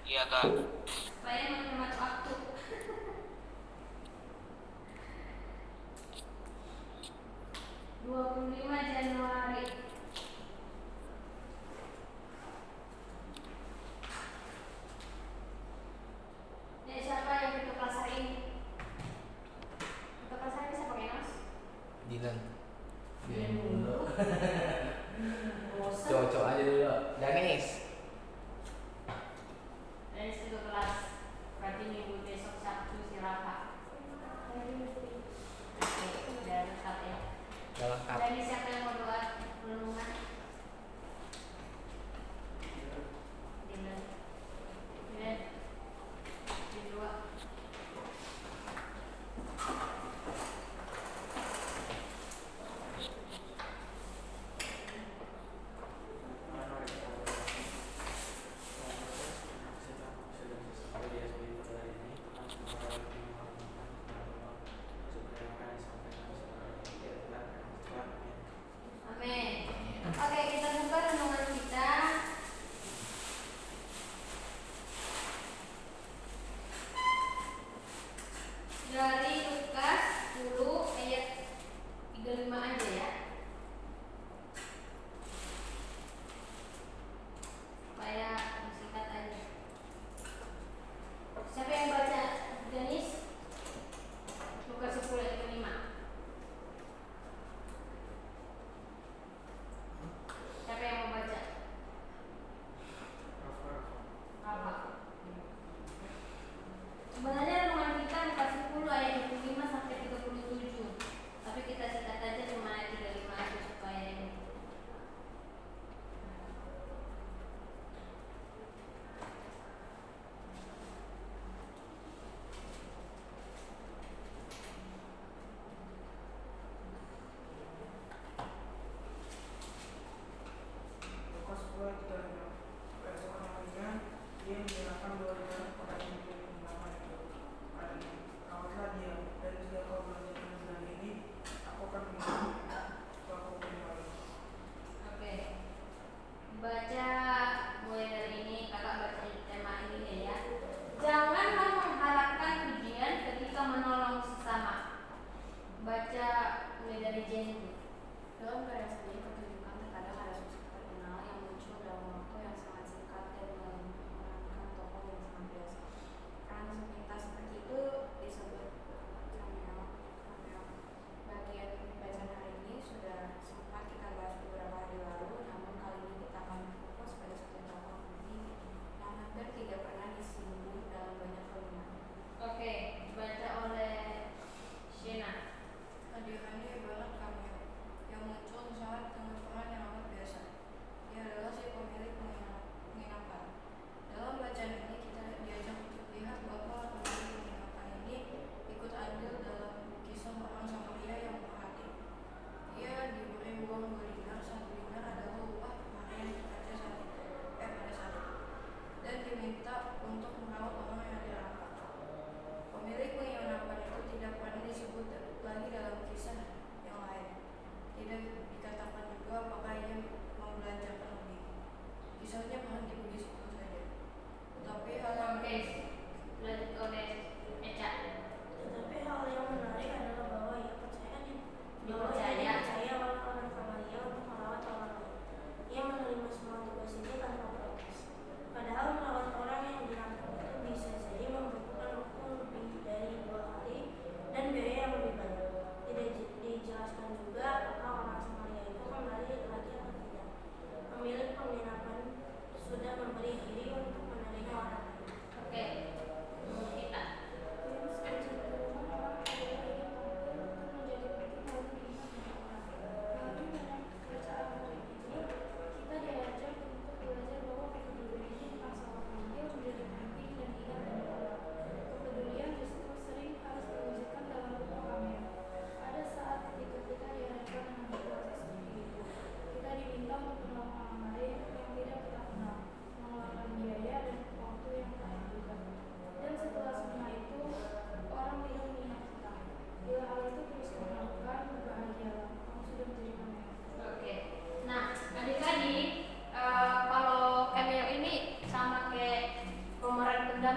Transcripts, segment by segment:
Iya kak. Saya menghemat waktu. 25 Januari. Ya, siapa yang pintu kelas hari ini? Pintu kelas hari ini siapa Kenos? Dilan. Dilan dulu. Bosan. Cocok aja dulu. Danis. Dari pintu kelas. Berarti minggu besok Sabtu si Rafa. Oke, udah lengkap ya. Udah lengkap. Dari siapa yang mau buat renungan? Dilan. Dilan. Di dua.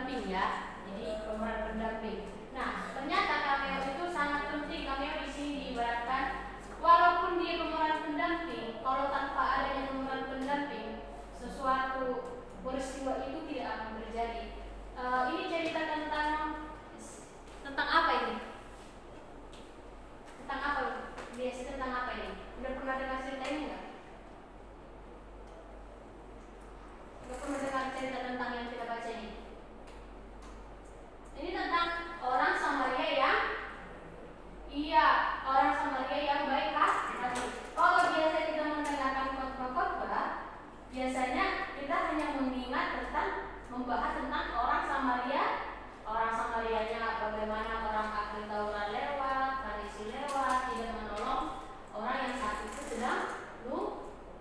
pendamping ya. Jadi pemeran pendamping. Nah, ternyata cameo itu sangat penting. Cameo di sini diibaratkan walaupun dia pemeran pendamping, kalau tanpa adanya pemeran pendamping, sesuatu peristiwa itu tidak akan terjadi. Ini cerita tentang apa ini? Tentang apa? Biasa tentang apa ini? Udah pernah dengar cerita ini nggak? Udah pernah dengar cerita tentang yang kita baca ini? Ini tentang orang Samaria yang orang Samaria yang baik hati. Kalau biasa kita mendengarkan khotbah, biasanya kita hanya mengingat membahas tentang orang Samaria. Orang Samarianya bagaimana orang ahli Taurat lewat, Farisi lewat, tidak menolong orang yang saat itu sedang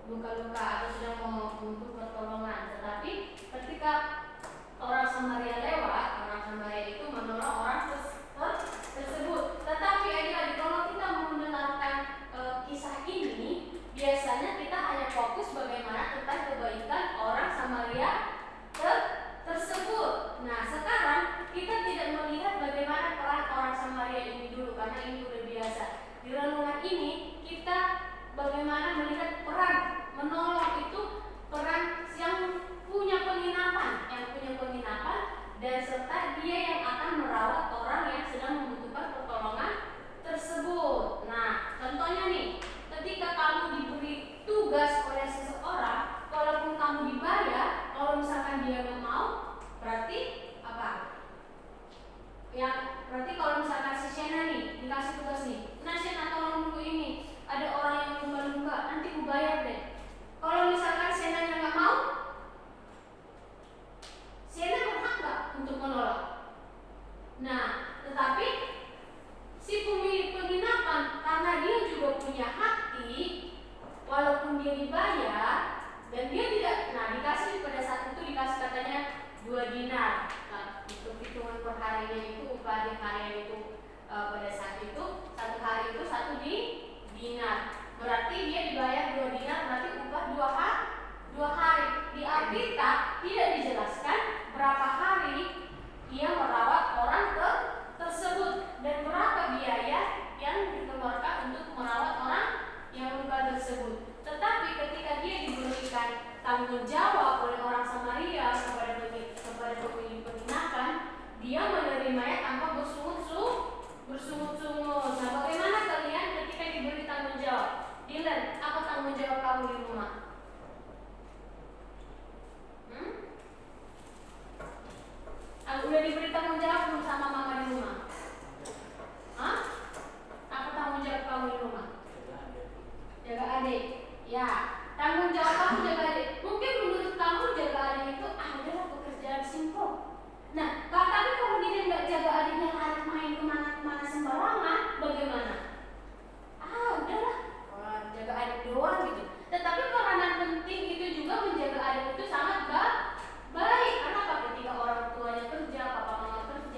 luka-luka atau sedang membutuhkan pertolongan. Tetapi ketika orang Samaria lewat, orang Samaria itu menolong orang tersebut. Tetapi adik-adik, kalau kita mendengarkan kisah ini, biasanya kita hanya fokus bagaimana tentang kebaikan orang Samaria tersebut. Nah, sekarang kita tidak melihat bagaimana peran orang Samaria ini dulu, karena ini udah biasa. Di renungan ini kita bagaimana melihat peran menolong itu, peran yang punya penginapan, dan serta dia yang akan merawat orang yang sedang membutuhkan pertolongan tersebut. Nah, contohnya nih, ketika kamu diberi tugas oleh seseorang, walaupun kamu dibayar, kalau misalkan dia nggak mau, berarti apa? Berarti kalau misalkan si Shena nih dikasih tugas nih, nah Shena tolong dulu ini, ada orang yang luka-luka, nanti ku bayar deh. Kalau misalkan Shena yang nggak mau, Shena berhak nggak untuk menolong? Nah, tetapi si pemilik penginapan, karena dia juga punya hati, walaupun dia dibayar dan dia tidak, dikasih pada saat itu dikasih katanya 2 dinar. Nah, untuk hitungan per harinya itu, upah di harian itu pada saat itu, satu hari itu 1 dinar. Berarti dia dibayar 2 dinar, berarti upah 2 hari. Di Alkitab tidak dijelaskan berapa hari ia merawat orang tersebut dan berapa biaya yang dikeluarkan untuk merawat orang yang luka tersebut. Tetapi ketika dia diberikan tanggung jawab oleh orang Samaria kepada pemilik penginapan, dia menerimanya tanpa bersungut-sungut. Nah, bagaimana kalian ketika diberi tanggung jawab? Dylan, apa tanggung jawab kamu di rumah? Udah diberi tanggung jawab belum sama mama di rumah? Hah? Apa tanggung jawab kamu di rumah? Jaga adik. Ya, tanggung jawab kamu jaga adik. Mungkin menurut kamu jaga adik itu adalah pekerjaan simpel. Nah, tapi kalau dia nggak jaga adiknya, lari main kemana-kemana sembarangan, bagaimana? Udahlah, jaga adik doang gitu. Tetapi peranan penting itu juga menjaga adik itu sangat baik. Kenapa? Ketika orang tuanya kerja, papa mama kerja,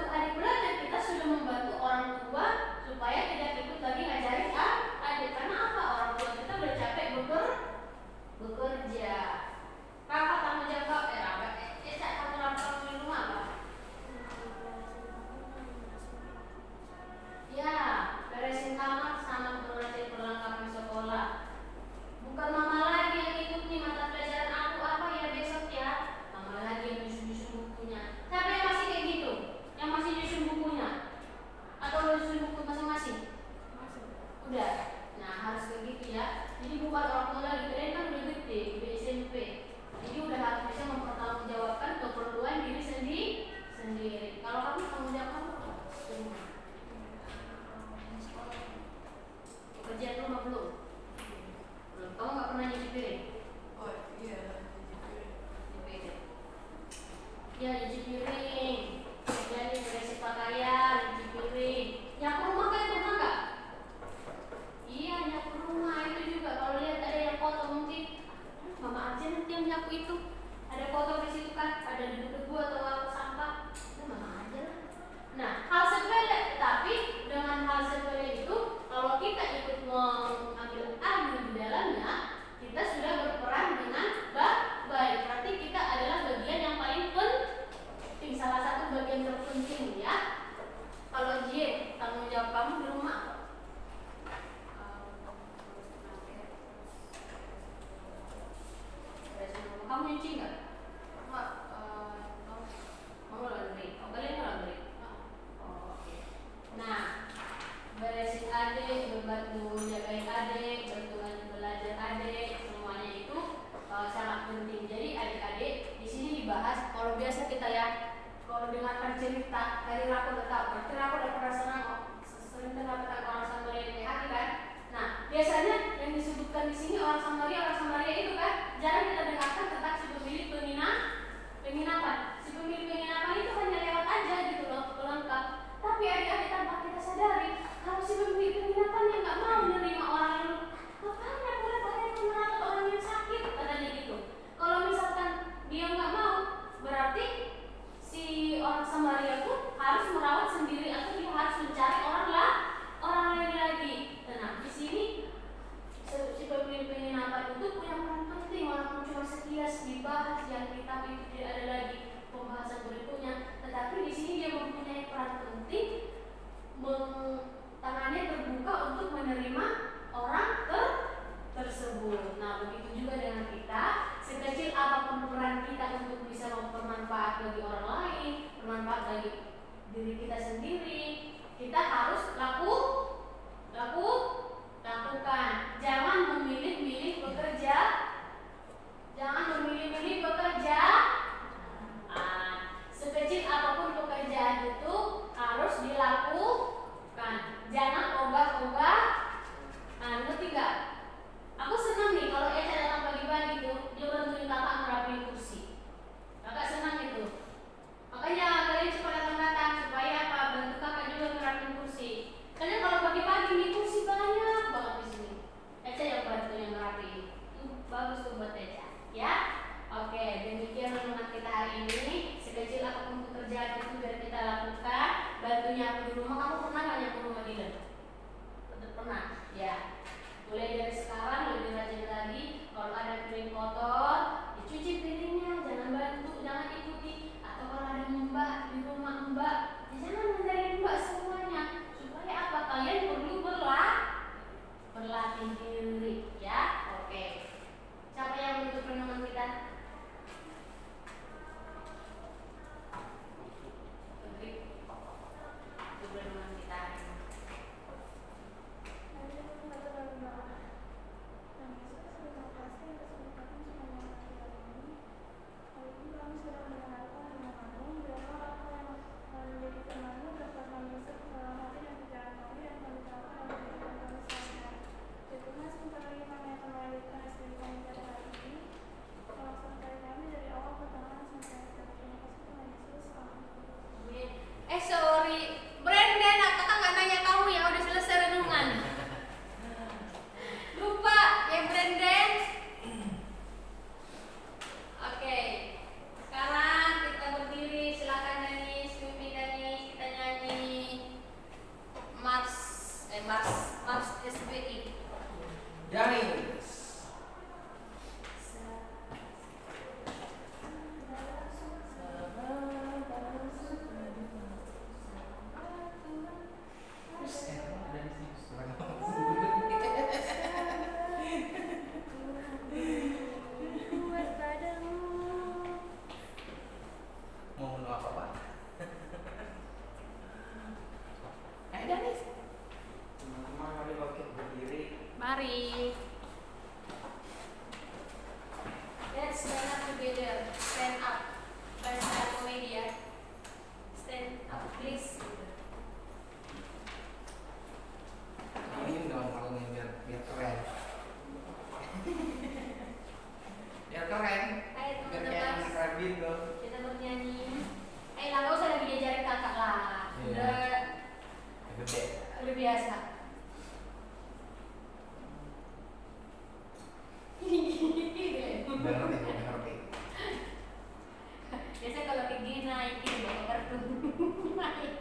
untuk adik belajar kita sudah membantu orang tua supaya tidak ikut lagi ngajarin adik. Karena apa? Orang tua kita udah capek bekerja. Kakak tanggung jawab kamu lakukan di rumah apa? Ya, beresin kamar sama beresin perlengkapan sekolah. Bukan mama lagi yang ikut nih mata pelajaran aku apa ya besok ya. Mama lagi yang nyusun bukunya. Siapa yang masih kayak gitu? Yang masih nyusun bukunya? Atau nyusun buku masing-masing? Udah. Nah harus kayak gitu ya. Jadi bukan orang tua lagi. Kalian kan udah gede, udah SMP. Jadi udah harus bisa mempertanggungjawabkan keperluan diri sendiri. Kalau kamu tanggung jawab kamu di rumah. Kerjaan rumah belum? Kamu nggak pernah nyuci piring? Oh iya, nyuci piring. Ya nyuci piring. Jadi beresin pakaian, nyuci piring. Nyapu rumah kan pernah nggak? Iya nyapu rumah itu juga. Kalau lihat ada yang kotor mungkin, mama aja nanti yang nyapu itu. Ada kotor di situ kan? Ada debu-debu atau apa sampah? Itu mama aja lah. Nah hal sepele, tapi dengan hal sepele itu kalau kita ikut mengambil andil di dalamnya, kita sudah berperan dengan baik. Berarti kita adalah bagian yang paling penting, salah satu bagian terpenting ya. Kalau J, tanggung jawab kamu di rumah apa? Kamu nyuci nggak? Kamu laundry. Oh kalian laundry. Oh, oke. Nah, beresin adik, membantu jagain adik, bantu belajar adik, semuanya itu sangat penting. Jadi adik-adik di sini dibahas. Kalau biasa kita ya, kalau dengarkan cerita dari Rako udah tahu. Berarti Rako udah pernah sering dengar tentang orang Samaria di hati kan? Nah, biasanya yang disebutkan di sini orang Samaria itu kan jarang kita dengarkan tentang si pemilik penginapan. Si pemilik penginapan itu hanya lewat aja gitu loh, pelengkap. Tapi adik-adik tanpa kita sadari, kalau si pemilik penginapannya nggak mau menerima orang yang ngapain aku lihat merawat orang yang sakit katanya gitu. Kalau misalkan dia nggak mau, berarti si orang Samaria pun harus merawat sendiri atau dia harus mencari orang lain lagi. Nah di sini si pemilik penginapan itu punya peran penting walaupun cuma sekilas dibahas di Alkitab itu tidak ada lagi pembahasan berikutnya. Tetapi di sini dia mempunyai peran penting tangannya terbuka untuk menerima orang tersebut. Nah begitu juga dengan kita, sekecil apapun peran kita untuk bisa bermanfaat bagi orang lain, bermanfaat bagi diri kita sendiri, kita harus lakukan. Jangan memilih-milih bekerja. Sekecil apapun pekerjaan itu harus dilakukan. Jangan ogah-ogah. Ngerti gak? Aku senang nih kalau Eca datang pagi-pagi tuh, dia bantuin kakak ngerapiin kursi. Kakak senang itu. Makanya kalian cepat datang supaya apa? Bantu kakak juga ngerapiin kursi. Kalian kalau pagi-pagi nih kursi banyak banget di sini. Eca yang bantu yang ngerapiin. Bagus tuh buat Eca, ya. Oke, demikian renungan kita hari ini. Sekecil apapun pekerjaan itu biar kita lakukan. Bantu nyapu di rumah. Kamu pernah nggak nyapu rumah Dylan? Pernah, ya. Mulai dari sekarang lebih rajin lagi. Kalau ada piring kotor, dicuci piringnya. Jangan bantu, jangan ikuti. Atau kalau ada mbak di rumah mbak, ya jangan ngandarin mbak semuanya. Supaya apa? Kalian perlu berlatih diri, ya. Oke. Siapa yang menutup renungan kita? Untuk renungan biasa. Udah ngerti. Biasa kalau kayak gini naik gini bawa kartu naik.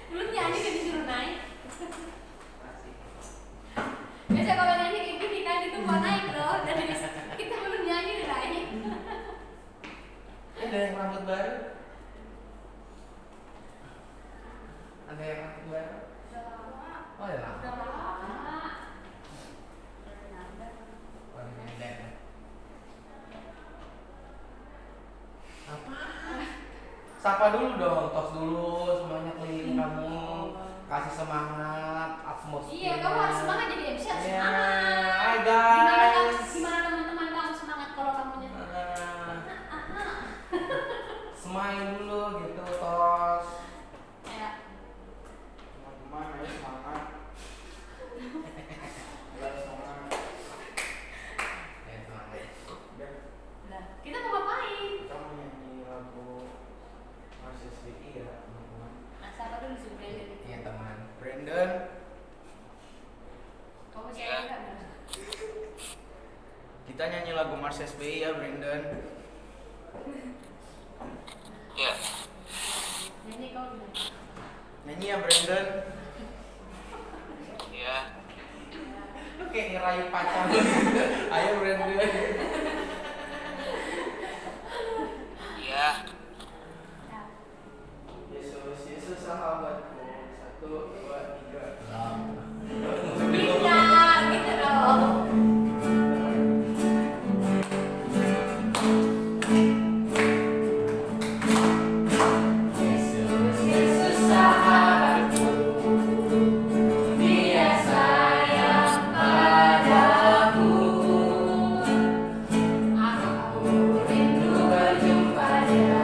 Dulu nyanyi kan disuruh naik. Biasa kalau nyanyi kayak gini kan itu mau naik loh. Dan kita belum nyanyi udah naik. Ada yang rambut baru? Ada yang rambut baru? Oh ya lah. Warnanya ada. Apa? Sapa dulu dong, tos dulu semuanya keliling kamu. Kasih semangat, atmosfer. Iya, kamu harus semangat jadi MC harus Iya. semangat. Hai guys. Gimana teman-teman kamu semangat kalau kamunya? Smile dulu gitu, tos. Ya. Teman-teman, ayo semangat. Ayo semangat. Ya, semangat. Udah, Nah, kita mau ngapain? kita mau nyanyi lagu Mas SBI ya, teman-teman. Nah, siapa dulu si Brandon itu? Iya teman. Brandon, Kamu cewek enggak? kita nyanyi lagu Mars SBI ya, Brandon. Nyanyi kau dulu. Nyanyi ya, Brandon. Lu kayak ngerayu pacar. Ayo Brandon. Yesus, Yesus sahabatku. 1, 2, 3. Bisa, gitu dong. Yesus, Yesus sahabatku, Dia sayang padaku. Aku rindu berjumpa Dia.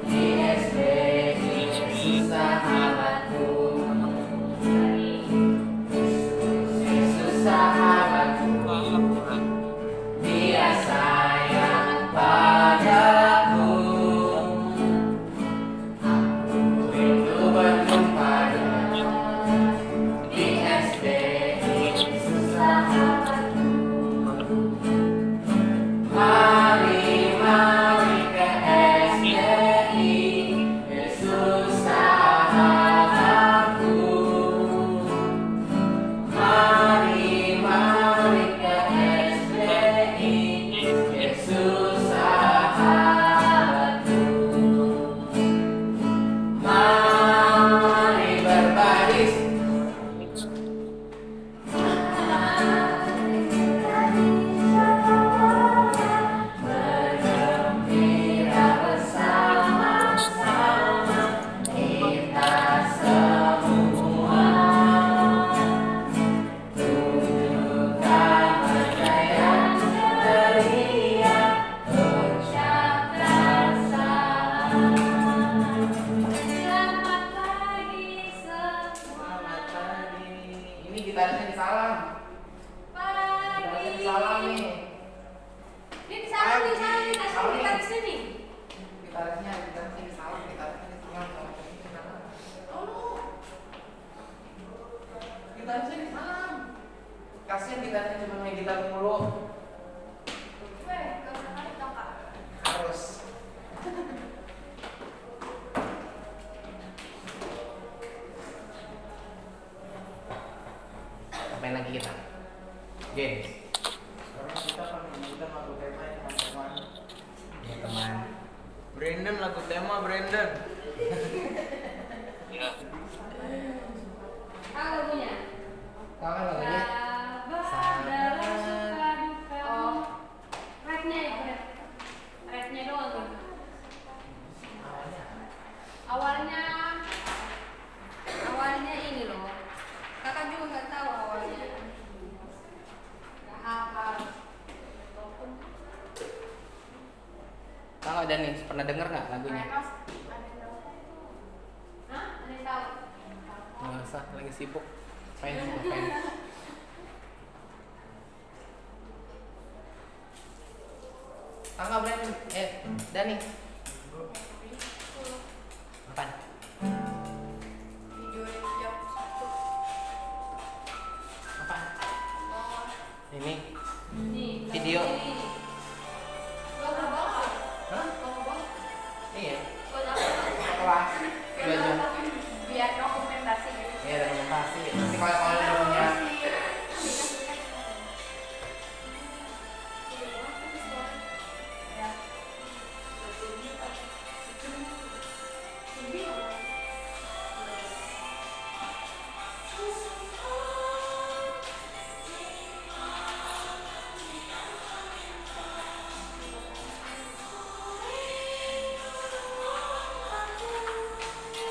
Di SBI, Yesus sahabatku. Yesus sahabatku, Dia sayang padaku. Aku rindu berjumpa Dia. Di SBI, Yesus sahabatku. Mari, mari ke SBI, Yesus sahabatku. Mari, mari ke SBI, Yesus sahabatku. Mari berbaris, bergembira bersama-sama kita semua. Tunjukkan percaya ceria, ucapkan salam. Selamat pagi semua. Selamat pagi. Ini gitarisnya disalam. Gitarisnya disalam Pagi. nih. Ini disalam, disalam, Salam nih. kita di sini. Gitarisnya disalam, gitarisnya disalam. Oh. Gitarisnya disalam. Kasihan gitarnya cuma main gitar mulu. Weh, gak usah kali dong, Kak. Harus. Apain lagi kita? Games. Sekarang kita akan menyanyikan lagu tema ya, teman-teman. Ya teman. Brandon, lagu tema Brandon. Tahu lagunya? Tahu kan lagunya? Sabar dalam suka duka. Oh, rapnya ya, rap. Rapnya doang tuh. Awalnya. Awalnya ini loh. Kakak juga nggak tahu awalnya. Nggak hafal. Tahu ada nih, pernah denger nggak lagunya? Renos, ada yang tahu? Hah? Ada yang tahu? Nggak usah, lagi sibuk. Fans, fans. Tahu nggak Brandon? Dani. Apaan? Video yang tiap aja. Biar dokumentasi gitu. Iya, dokumentasi. Nanti kalau udah punya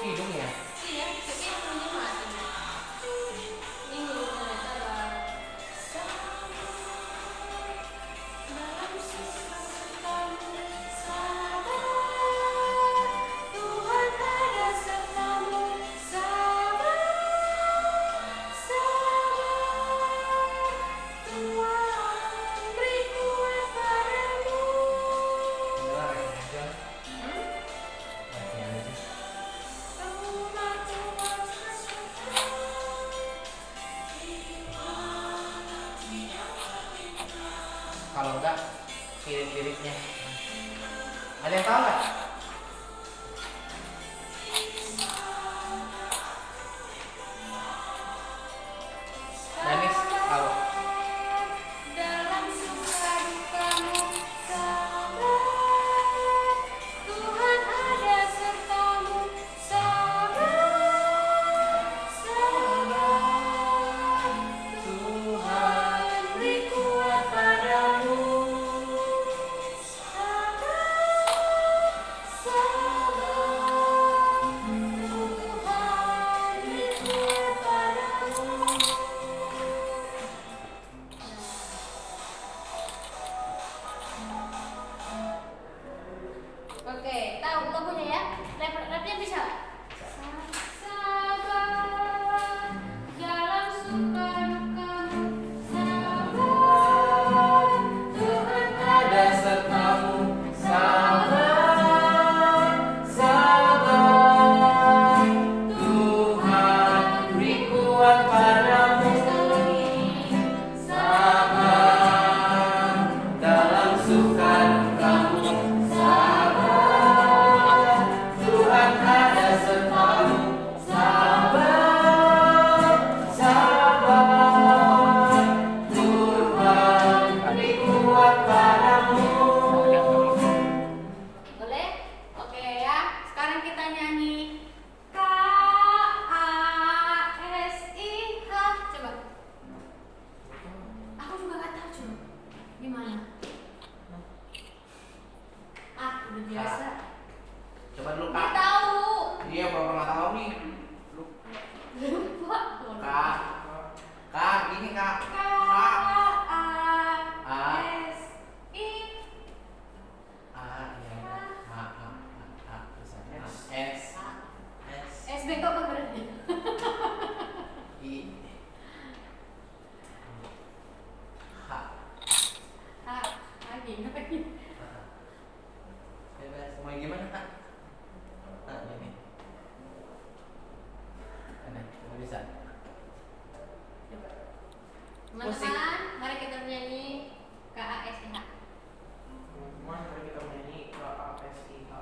hidungnya. Iya, tapi hidungnya mati. Ini ternyata Tuhan ada sertamu, sabar, Tuhan beri kuat padamu. Udah aja. Latihan aja. Kalau enggak kirim liriknya. Ada yang tahu nggak? Danis tahu. Dalam suka dukamu sabar, Tuhan ada sertamu, sabar, Tuhan beri kuat padamu, Tuhan beri kuat padamu. Oke, tahu lagunya ya? Rapnya bisa? Sabar dalam suka dukamu, sabar Tuhan ada sertamu, sabar, sabar, Tuhan beri kuat padamu, sabar dalam suka dukamu, sabar, Tuhan ada sertamu, sabar, sabar, Tuhan beri kuat padamu. Boleh? Oke ya. Sekarang kita nyanyi K A S I H. Coba. Aku juga nggak tahu coba. Gimana? Ah, udah biasa. Coba dulu Nggak Kak. tahu. Iya, bapak nggak tahu nih. Lupa. Kak, Kak, ini Kak. K Kak. A S I A, iya. A, bisa. S, S bengkok kan berarti? I, H. Lagi ngapain? Bebas. Mau yang gimana Kak? Nah, ini. Ada, nggak bisa. Coba. Musik. Teman-teman, mari kita menyanyi K A S I H. Mari kita menyanyi KASIH.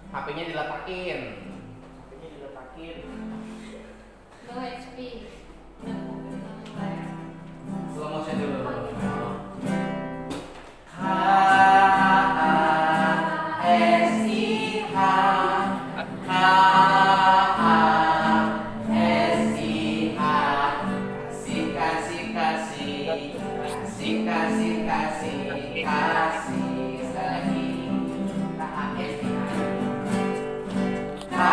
HP-nya diletakin. HP-nya diletakin. Low HP. Slow motion dulu. K A S I H, K A S I H, kasih kasih kasih, kasih kasih kasih, kasih sekali lagi. K A S I H, K A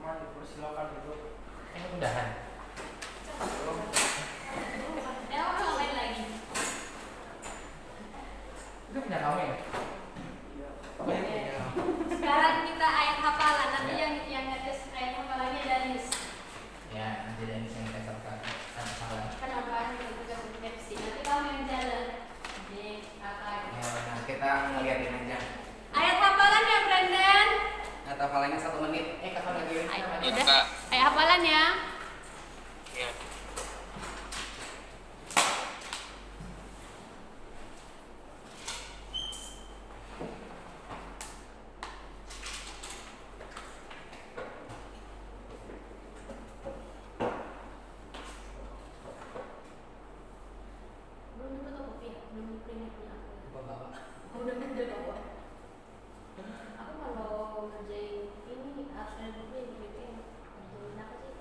Cuma dipersilakan dulu. Udahan. Belum. Orang lain lagi. Itu punya kamu ya? Iya. Oh, iya, punya kamu. Sekarang kita ayat hafalan. Nanti yang ngetes ayat hafalannya dari Ya, nanti dari yang kita sertakan. Salah. penambahan tugas skripsi. Nanti kamu yang jalan. Nih, kakak. Ya, nah kita ngeliatin aja. Ayat hafalan ya, Brandon. Atau hafalannya 1 menit. Kakak lagi. Udah. Ayat hafalan ya. Iya. Belum dapat kopi ya? Belum print punya aku. Bapak. Oh, udah bawa. Aku kalau ngerjain ini harus ada buku yang bikin. Ngerjain apa sih?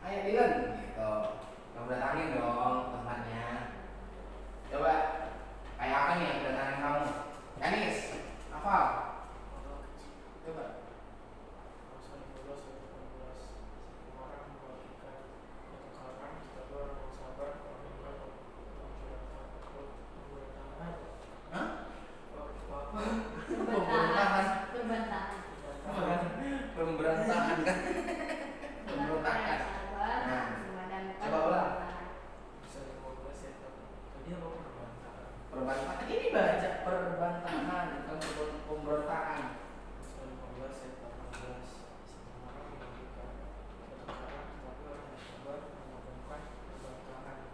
Ayo Dylan gitu. Kamu datangin dong tempatnya. Coba kayak apa nih yang datangin kamu? Yanis, apa? Coba. Hah? Pemberontakan. Pemberontakan. Pemberontakan kan? Pemberontakan. Nah, coba ulang. Perbantahan ini baca perbantahan bukan pemberontakan.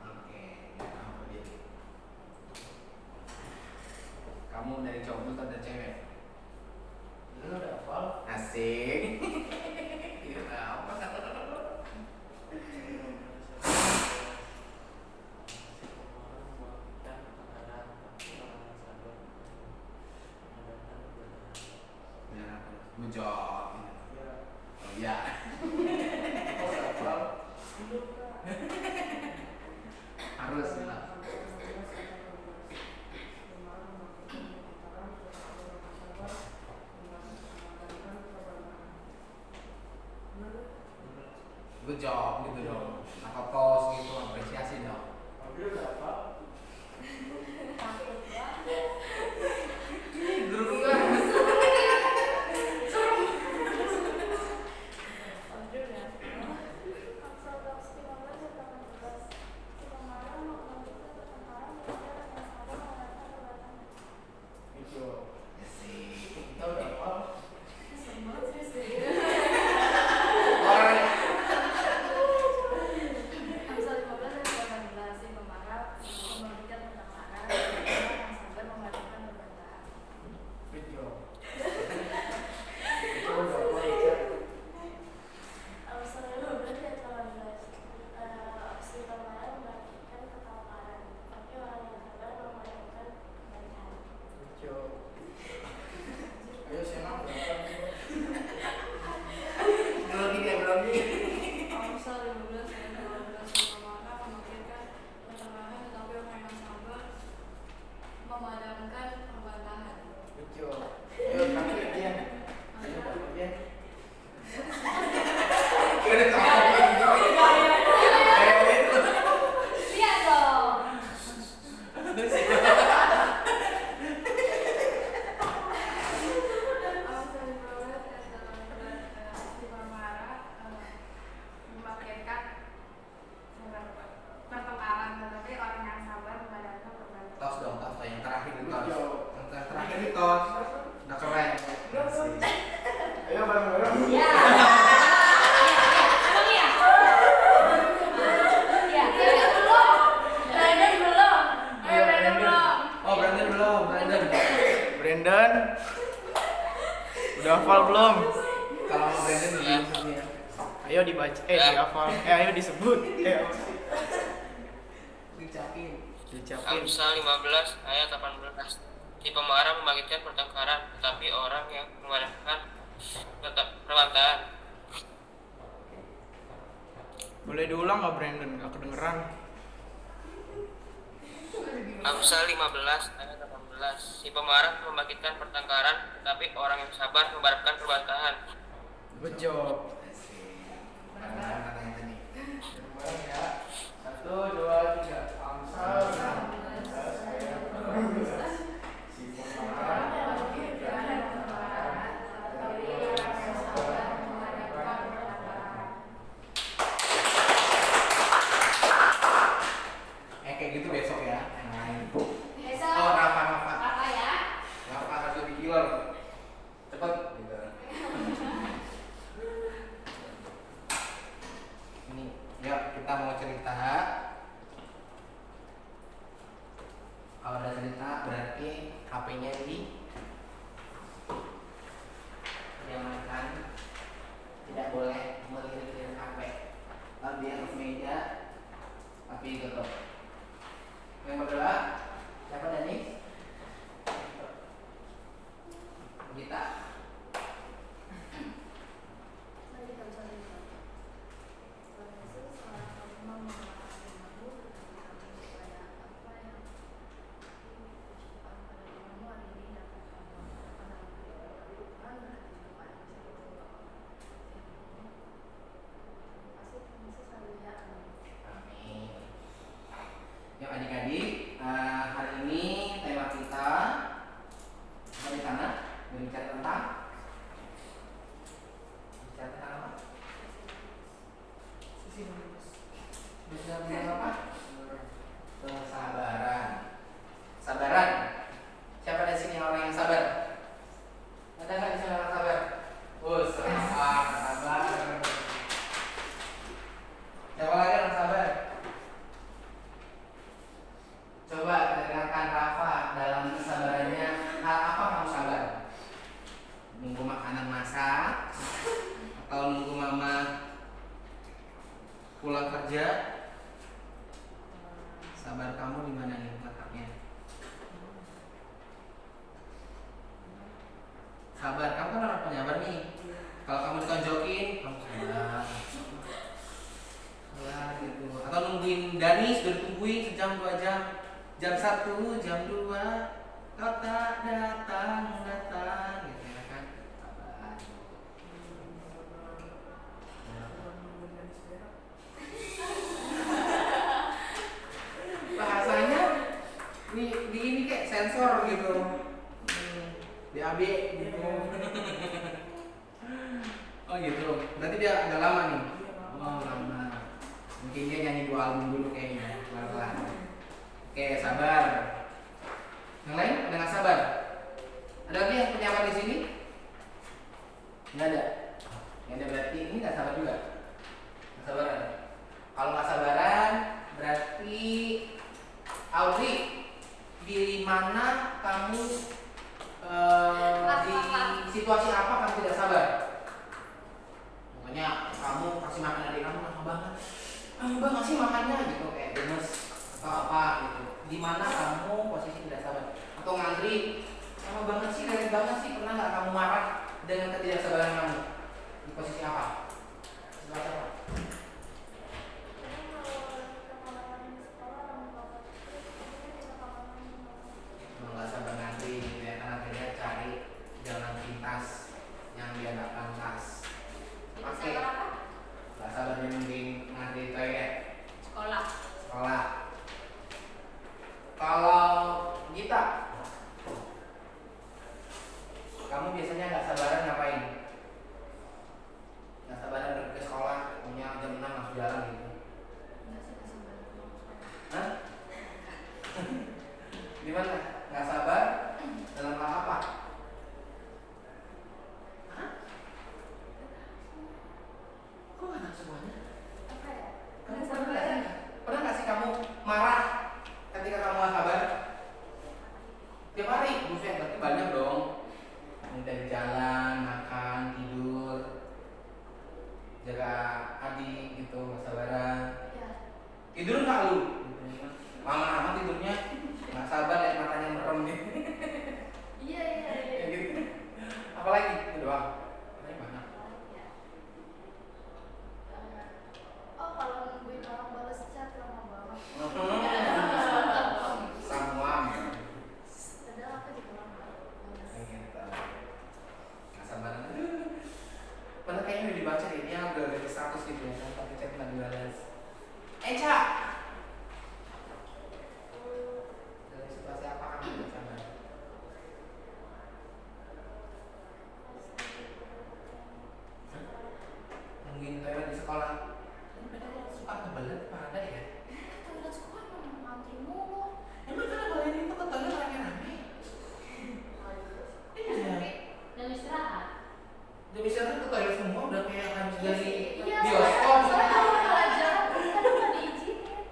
Oke, ya kamu berdiri. Kamu dari cowok atau dari cewek? Lu udah hafal? Asik. Iya apa? Good job. Oh iya. Harus bilang. Good job gitu dong. Apa tos gitu apresiasi dong. Udah hafal? Guru kan. Kita udah hafal? Good job. Kita udah hafal ya. Good job. Ayo senang berapa? Belum ini ya, belum ini. Amsal 15 ayat 12 Pemara memikirkan pertengahan tetapi orang yang sabar memadamkan perbantahan. Good job. Ayo terakhir Dian. Ayo dapat Dian. Udah tahu gitu. Lihat dong. Amsal 15 ayat 18 di Pemara membangkitkan pertengkaran tetapi orang yang sabar memadamkan perbantahan. Tos dong, tos yang terakhir itu Good tos. job. Yang terakhir itu tos. Udah keren. Ayo bareng-bareng. Ya. Emang iya? Iya. Brandon belum. Ayo Brandon belum. Oh, Brandon belum, Brandon. Brandon. Udah hafal belum? Kalau mau Brandon belum ya. Ayo dibaca, dihafal. Ayo disebut. Dicapin. Dicapin. Amsal 15 ayat 18. Si pemarah membangkitkan pertengkaran, tetapi orang yang memadamkan perbantahan. Boleh diulang nggak Brandon? Gak kedengeran. Amsal 15 ayat 18. Si pemarah membangkitkan pertengkaran, tetapi orang yang sabar memadamkan perbantahan. Good job. Barang-barang katanya tadi. Bareng ya. 1, 2, 3. Amsal 16 ayat 18. Si pemarah membangkitkan pertengkaran, tetapi orang yang sabar memadamkan perbantahan. Kayak gitu besok ya. Main. Besok. Oh, Rafa. Apa ya? Rafa harus lebih killer. Cepet gitu. Ini, yuk kita mau cerita. Kalau ada cerita berarti HP-nya diamankan, tidak boleh melirik-lirik HP. Lalu di atas meja, tapi tutup. Yang kedua, siapa Dani? Gita. benar-benar apa? Kesabaran. Sabaran. Siapa di sini orang yang sabar? Ada nggak di sini orang sabar? Oh, sabar. Siapa lagi orang sabar? Coba kita dengarkan Rafa dalam kesabarannya. Hal apa kamu sabar? Nunggu makanan masak? Atau nunggu mama pulang kerja? Sabar kamu di mana nih letaknya? Sabar, kamu kan orang penyabar nih. Kalau kamu ditonjokin, kamu sabar. Ya gitu. Atau nungguin Danis, udah ditungguin sejam 2 jam. Jam 1, jam 2, kau tak datang gitu ya kan. Sabar. Bahasanya di ini kayak sensor gitu. Di AB gitu. Oh gitu. Berarti dia agak lama nih. Oh lama. Mungkin dia nyanyi 2 album dulu kayaknya. Pelan-pelan. Oke, sabar. Yang lain ada nggak sabar? Ada lagi yang penyabar di sini? Nggak ada. Nggak ada berarti ini nggak sabar juga. Nggak sabaran. Kalau nggak sabaran berarti Audrey, di mana kamu di situasi apa kamu tidak sabar? Pokoknya kamu kasih makan adik kamu lama banget. Lama banget sih makannya gitu kayak gemes atau apa gitu. Di mana kamu posisi tidak sabar? Atau ngantri lama banget sih, lewat banget sih. Pernah nggak kamu marah dengan ketidaksabaran kamu? Di posisi apa? Situasi apa? Nggak sabar ngantri gitu ya, karena akhirnya cari jalan pintas yang dia nggak pantas. Oke. Nggak sabar dia mending ngantri toilet. Sekolah. Kalau Gita, kamu biasanya nggak sabaran ngapain? Nggak sabaran pergi ke sekolah, punya jam 6 langsung jalan gitu. Hah? Gimana? Nggak sabar dalam hal apa? Hah? Kok nggak tahu semuanya? Pernah nggak sih kamu marah ketika kamu nggak sabar? Tiap hari, buset, berarti banyak dong. Minta di jalan, makan, tidur, jaga adik gitu, nggak sabaran. Tidur nggak lu? Mama tidurnya nggak sabar lihat matanya merem gitu. Iya. Ya gitu. Apalagi itu doang. Banyak. Oh, kalau nungguin orang balas chat lama banget. Semua. Padahal aku juga lama. Nggak sabar. Padahal kayaknya udah dibaca deh, dia udah ada status gitu ya, tapi chat nggak dibalas. Eca. Dalam situasi apa kamu tidak sabar? Mungkin toilet di sekolah. Ini padahal suka kebelet pada ya. Toilet sekolah emang ngantri mulu. Emang karena kalian itu ke toilet rame-rame? Iya. Dan istirahat. Udah bisa ke toilet semua udah kayak habis dari Iya, bioskop. soalnya kalau pelajaran kadang nggak diizinin.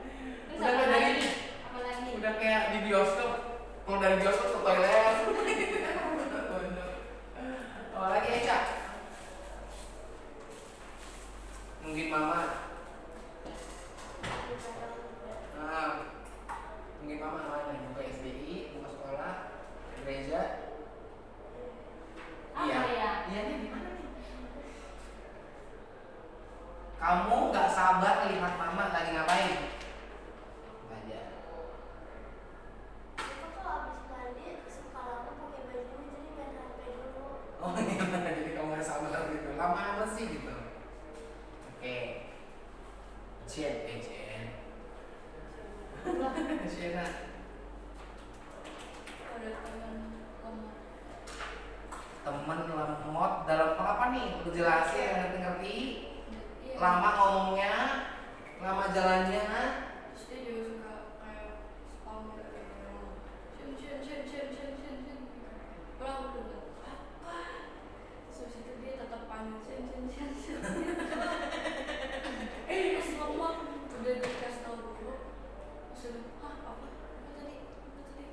Terus Udah kayak dari apalagi? udah kayak di bioskop. Kalau dari bioskop ke toilet. Oh lagi Eca. Mungkin mama. Nah, mungkin mama mana? Buka SBI, buka sekolah, gereja. Apa Iya. ya? Iya nih gimana nih? Kamu nggak sabar lihat mama lagi ngapain? Baca. Itu kalau habis mandi suka lama pakai baju jadi main HP dulu. Oh iya, jadi kamu nggak sabar gitu. Lama amat sih gitu. Oke. Jen. Siena. Ada teman lemah. Temen lemot dalam apa nih? Aku jelasin ngerti-ngerti. Iya. Lama ngomongnya, lama jalannya. Terus dia juga suka kayak spam gitu kayak shin. Pulang aku bilang apa? Terus itu dia tetap panjang shin. Terus lama udah dikasih tahu dulu. Terus dia bilang, hah apa tadi?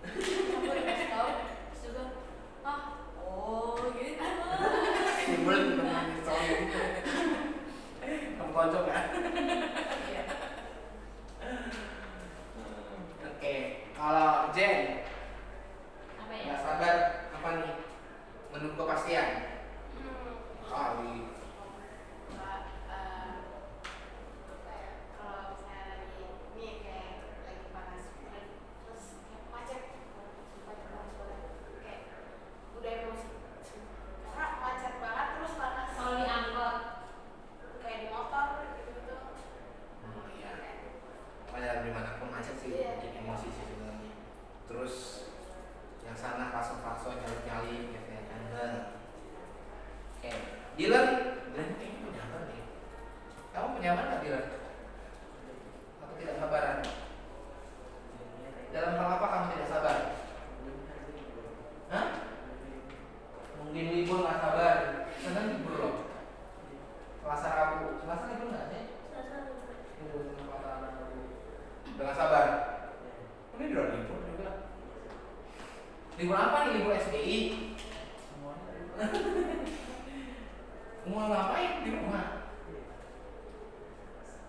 Aku dikasih tahu. Terus dia bilang, ah oh gitu. Belum pernah soalnya gitu. Kamu kocok kan? Iya. Oke, kalau Jen Apa ya? nggak sabar apa nih? Menunggu kepastian. Kali. Kayak kalau misalnya lagi ini kayak lagi panas terus kayak macet kayak udah emosi karena macet banget terus panas kalau di angkot kayak di motor gitu. Oh iya. Pokoknya dimanapun macet sih Iya. bikin emosi sih sebenarnya. Terus yang sana paso nyali gitu ya kan. Oke, Dylan kayaknya punya apa nih? Kamu punya apa nggak Dylan? Atau tidak sabaran? Dalam hal apa kamu tidak sabar? Hah? Mungkin libur nggak sabar. Senang libur loh. Selasa Rabu, Selasa libur nggak sih? Libur Selasa Rabu. Dengan sabar. Ini udah libur juga. Libur apa nih? Libur SBI. Mau ngapain di rumah?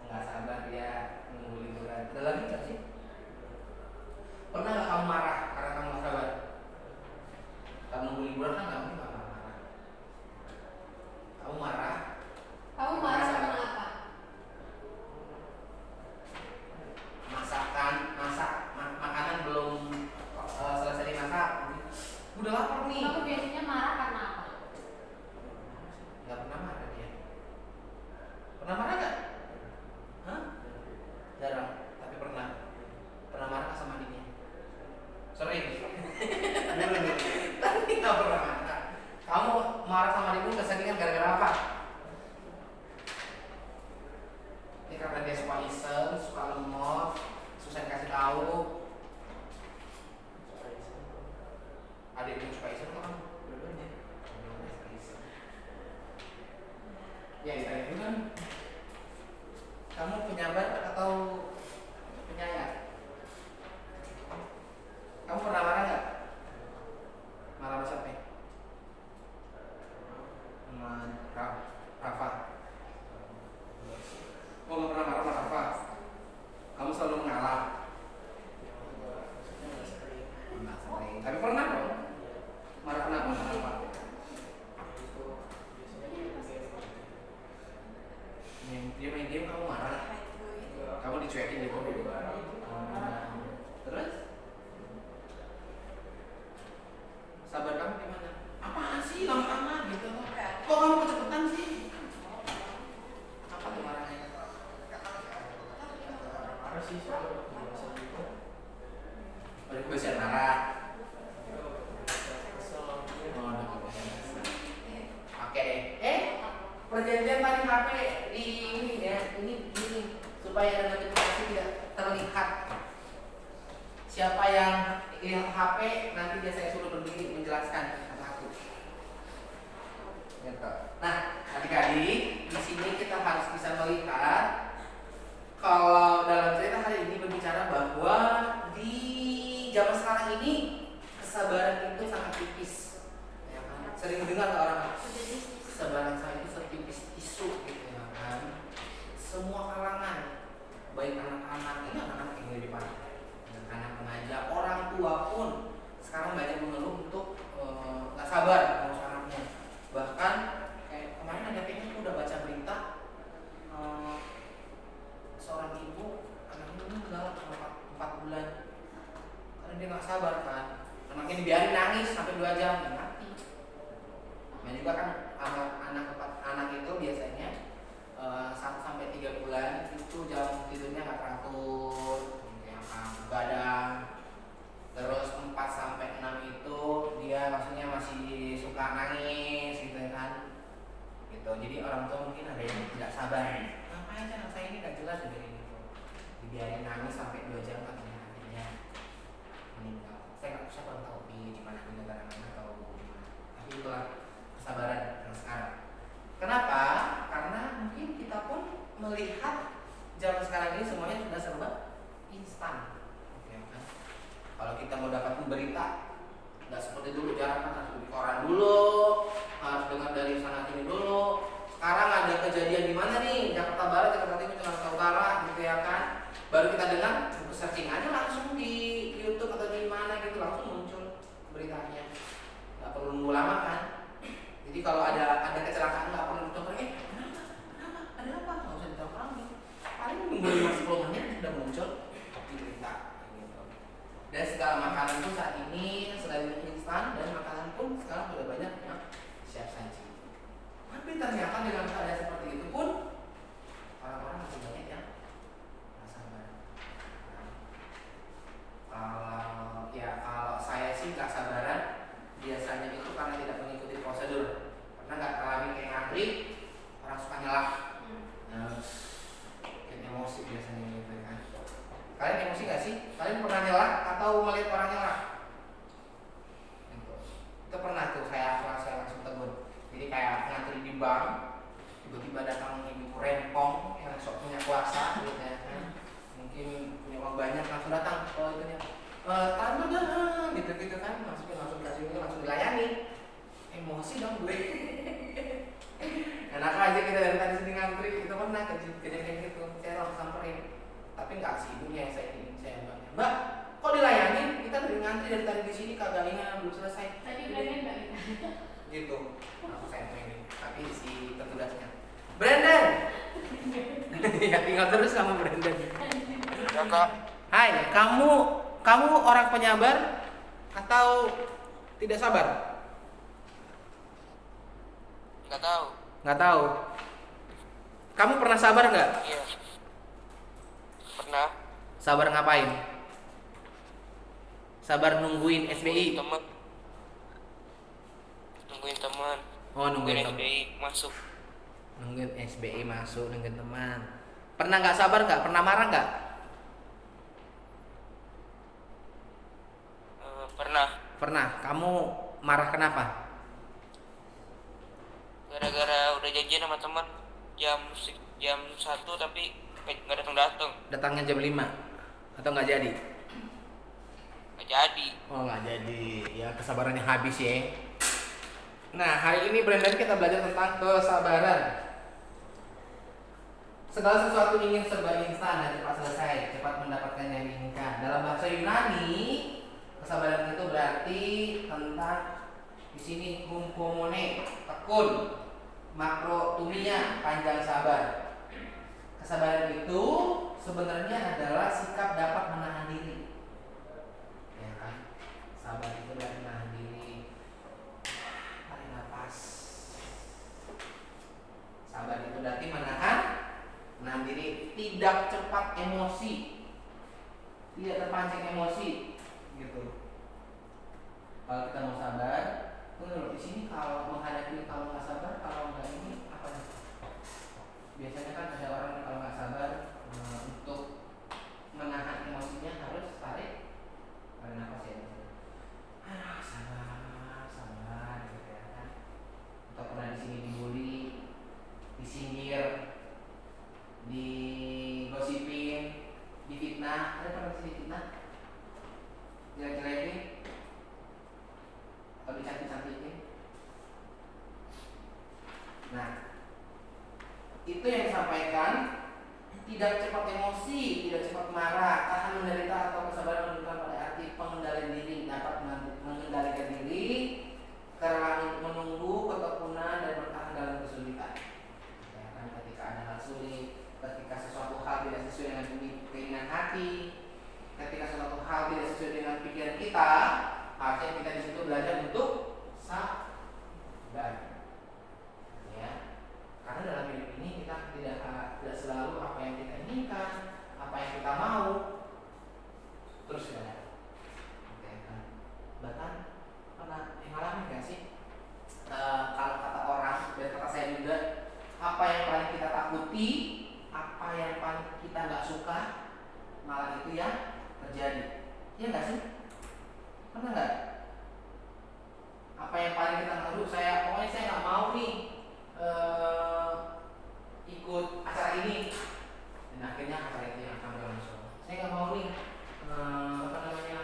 Nggak sabar dia nunggu liburan. Ada lagi nggak sih? Pernah nggak kamu marah karena kamu nggak sabar? Kamu nunggu liburan kan nggak mungkin nggak marah. Kamu marah? Kamu marah sama apa? Makanan belum selesai dimasak. Udah lapar nih. Kamu biasanya marah karena apa? Nggak pernah marah dia. Pernah marah nggak? Hah? Jarang, tapi pernah. Pernah marah nggak sama adiknya? Sering. Tapi nggak pernah marah. Kamu marah sama adikmu keseringan gara-gara apa? Ya karena dia suka iseng, suka lemot, susah dikasih tahu. Adikmu suka iseng atau kamu? Dua-duanya. Ya ditanya itu kan, kamu penyabar atau penyayang? Kamu pernah marah nggak? Marah sama siapa? Sama Rafa. Oh nggak pernah marah sama Rafa. Kamu selalu mengalah. Nggak sering. Tapi pernah dong. Marah kenapa sama Rafa? Dia main game kamu marah. Kamu dicuekin gitu. Terus? Sabar kamu gimana? Apaan sih lama-lama gitu? Kok kamu kecepatan sih? Apa tuh marahnya? Marah sih soalnya biasa juga. Udah kebiasaan marah. Kesel. Oh, udah kebiasaan. Oke deh. Perjanjian tadi HP di ini ya, ini supaya ada notifikasi tidak terlihat. Siapa yang lihat HP nanti dia saya suruh berdiri menjelaskan satu-satu. Gitu. Nah, adik-adik, di sini kita harus bisa melihat kalau dalam cerita hari ini berbicara bahwa di zaman sekarang ini kesabaran itu sangat tipis. Ya kan? Sering dengar orang kesabaran saya itu setipis tisu gitu ya kan. Semua kalangan, baik anak-anak, ini anak-anak yang lebih parah, anak remaja, orang tua pun sekarang banyak mengeluh untuk nggak sabar ngurus anaknya. Bahkan kayak kemarin ada kayaknya aku udah baca berita seorang ibu anaknya meninggal 4 bulan karena dia nggak sabar kan. Anaknya dibiarin nangis sampai 2 jam dan mati. Dan juga kan anak itu biasanya 1-3 bulan itu jam tidurnya nggak teratur, kayak begadang. Terus 4-6 itu dia maksudnya masih suka nangis gitu kan. Gitu. Jadi orang tua mungkin ada yang tidak sabar. Ngapain sih anak saya ini nggak jelas begini gitu. dibiarin nangis sampai 2 jam katanya, akhirnya meninggal. Saya kurang tahu di mana, di negara mana atau gimana. Tapi itulah kesabaran yang sekarang. Kenapa? Karena mungkin kita pun melihat zaman sekarang ini semuanya sudah serba instan. Oke, kan? Kalau kita mau dapat berita, nggak seperti dulu, jarang kan, harus di koran dulu, harus dengar dari sana sini dulu. Sekarang ada kejadian di mana nih, Jakarta Barat, Jakarta Timur, Jakarta Utara, gitu ya kan? Baru kita dengar, searching aja langsung di YouTube atau di mana gitu, langsung muncul beritanya. Nggak perlu nunggu lama kan? Jadi kalau ada kecelakaan nggak perlu ditonton, kenapa, ada apa, nggak usah ditonton, paling nunggu 5-10 menit sudah muncul di berita. Gitu. Dan segala makanan pun saat ini selain instan, dan makanan pun sekarang sudah banyak yang siap saji. Tapi ternyata dengan keadaan seperti itu pun orang-orang masih banyak yang nggak sabar. Kalau saya sih nggak sabaran biasanya itu karena tidak mengikuti prosedur, karena nggak terlalu kayak ngantri, orang suka nyelak, emosi biasanya gitu kan. Kalian emosi nggak sih? Kalian pernah nyelak atau melihat orang nyelak? Itu pernah tuh saya langsung tegur. Jadi kayak ngantri di bank, tiba-tiba datang ibu rempong yang sok punya kuasa gitu ya kan. Mungkin punya uang banyak, langsung datang kalau itu ya. Tahan dong, gitu kan, langsung kasih ini, langsung dilayani. Emosi dong gue. Enak aja kita dari tadi sini ngantri, itu pernah kejadian gitu. Saya langsung samperin, tapi nggak sih, ibunya yang saya mbaknya. Mbak, kok dilayani? Kita dari ngantri dari tadi di sini kagak ingat, belum selesai. Tadi bilangnya enggak Gitu, aku saya training, tapi si petugasnya Brandon. Ya tinggal terus sama Brandon. Ya kak, Hai, kamu orang penyabar atau tidak sabar? nggak tahu. Nggak tahu. Kamu pernah sabar nggak? Iya, pernah. Sabar ngapain? Sabar nungguin SBI. Nungguin teman. Oh, nungguin teman. SBI masuk. Nungguin SBI masuk, nungguin teman. Pernah nggak sabar nggak? Pernah marah nggak? Pernah. Pernah. Kamu marah kenapa? Gara-gara udah janjian sama teman jam 1 tapi nggak datang. Datangnya jam 5 atau nggak jadi? Nggak jadi. Oh, nggak jadi. Ya kesabarannya habis ya. Nah, hari ini Brandon kita belajar tentang kesabaran. Segala sesuatu ingin serba instan dan cepat selesai, cepat mendapatkan yang diinginkan. Dalam bahasa Yunani, kesabaran itu berarti tentang di sini humpomone, tekun, makrotumia, panjang sabar. Kesabaran itu sebenarnya adalah sikap dapat menahan diri. Ya kan? Sabar itu berarti menahan diri. Tarik nafas. Sabar itu berarti menahan diri, tidak cepat emosi, tidak terpancing emosi, gitu. Kalau kita mau sabar, tunggu di sini kalau menghadapi kalau nggak sabar, kalau nggak ini apa nih? Biasanya kan ada orang yang kalau nggak sabar untuk menahan emosinya harus tarik nafas ya. Sabar, gitu ya kan. Atau pernah di sini dibully, disindir, digosipin, difitnah. Ada pernah di sini fitnah? Jelek-jelekin atau dicantik-cantikin. Nah, itu yang disampaikan, tidak cepat emosi, tidak cepat marah, tahan menderita atau kesabaran menunjukkan pada arti pengendalian diri, dapat mengendalikan diri, karena menunggu ketekunan dan bertahan dalam kesulitan. Ya kan, ketika ada hal sulit, ketika sesuatu hal tidak sesuai dengan keinginan hati, ketika sesuatu hal tidak sesuai dengan pikiran kita, harusnya kita di situ belajar untuk sabar. Ya, karena dalam hidup ini kita tidak selalu apa yang kita inginkan, apa yang kita mau, terus kita dapat. Oke, kan? Bahkan pernah ngalamin nggak sih? Kalau kata orang dan kata saya juga, apa yang paling kita takuti, apa yang paling kita nggak suka, malah itu yang terjadi. Iya nggak sih? Pernah nggak? Apa yang paling kita aduh pokoknya saya nggak mau nih ikut acara ini, dan akhirnya acara itu yang akan berlangsung. Saya nggak mau nih apa namanya,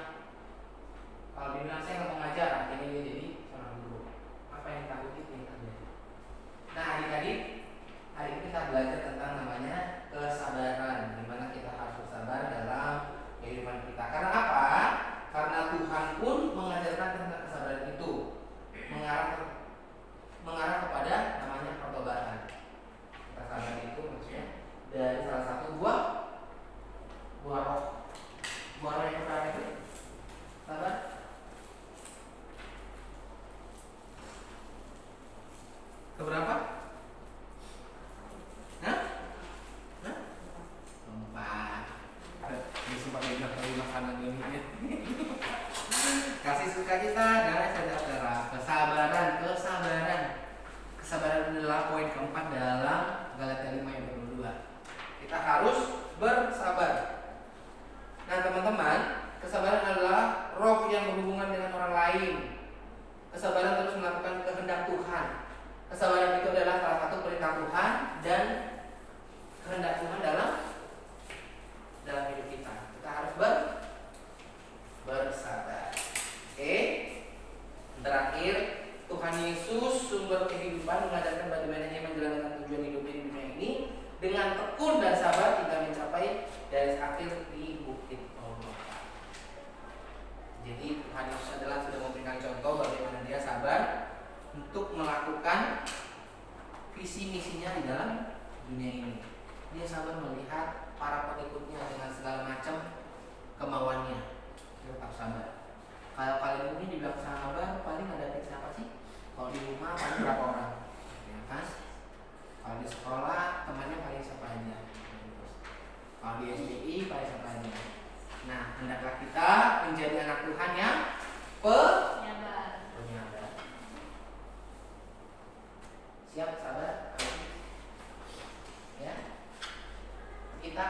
kalau dibilang saya nggak mau ngajar, akhirnya dia jadi seorang guru. Apa yang takut itu yang terjadi. Nah adik-adik, hari ini kita belajar tentang namanya kesabaran, dimana kita harus bersabar dalam kehidupan kita. Karena apa? Karena Tuhan pun mengajarkan tentang kesabaran itu, mengarah kepada namanya pertobatan. Kesabaran itu maksudnya dari salah satu buah roh. Buah roh yang pertama itu sabar. Keberapa? Hah? Hah? Empat. Ini sempat dibilang dari makanan ini. Kasih sukacita dan saudara. Kesabaran. Kesabaran adalah poin keempat dalam Galatia 5 ayat 22. Kita harus bersabar. Nah teman-teman, kesabaran adalah roh yang berhubungan dengan orang lain. Kesabaran terus melakukan kehendak Tuhan. Kesabaran itu adalah salah satu perintah Tuhan dan kehendak Tuhan dalam hidup kita. Kita harus bersabar. Oke. Terakhir, Tuhan Yesus sumber kehidupan mengajarkan bagaimana Ia menjalankan tujuan hidupnya di dunia ini dengan tekun dan sabar hingga mencapai garis akhir di bukit Golgota. Jadi Tuhan Yesus adalah sudah memberikan contoh bagaimana Dia sabar untuk melakukan visi misinya di dalam dunia ini. Dia sabar melihat para pengikutnya dengan segala macam kemauannya. Dia tetap sabar. Kalau kalian mungkin dibilang sabar, paling ada siapa sih? Kalau di rumah paling berapa orang? Ya kan? Kalau di sekolah temannya paling siapa aja? Kalau di SDI paling siapa aja? Nah, hendaklah kita menjadi anak Tuhan yang penyabar. Siap sabar? Ya. Kita